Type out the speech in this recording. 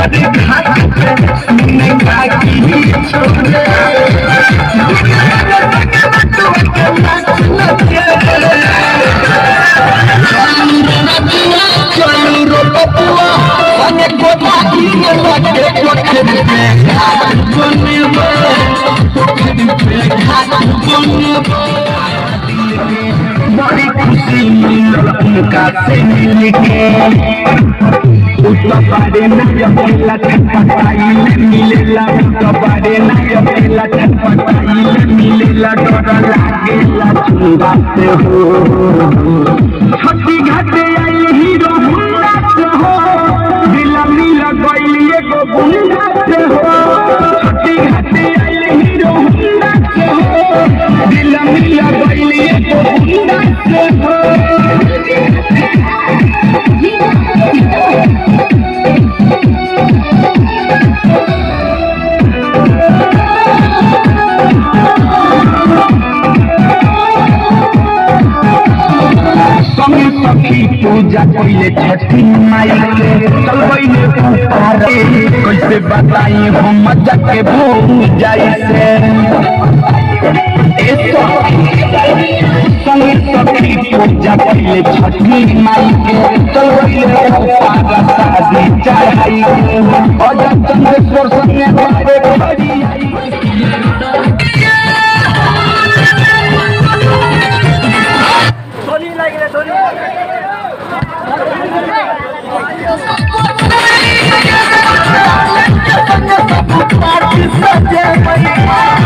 अरे घाट पे सुने काकी छोड़े चलू रो बबुआ संगे गोदा की लगे पोखरी पे घाट बनबो पोखरी पे घाट बनबो बड़ी खुशी मिलल उनका से मिलके उत्तबारे नय बेला छटपटाई मिलेला उत्तबारे नय बेला छटपटाई मिलेला डर लागेला चुंगा से हो छठी घाटे आई हीरो हुंडा से हो दिला मिल गइल एगो गुंडा से हो छठी घाटे आई हीरो हुंडा से हो दिला मिल गइल एगो गुंडा से हो सखी पूजा कइले छठी माई के चलबैले पुकार कैसे बताई हम जाके भूल जाई से सखी पूजा कइले छठी माई के चलबैले पुकार शादी चाही और चंद्रेश्वर संगे बारे खड़ी आई Party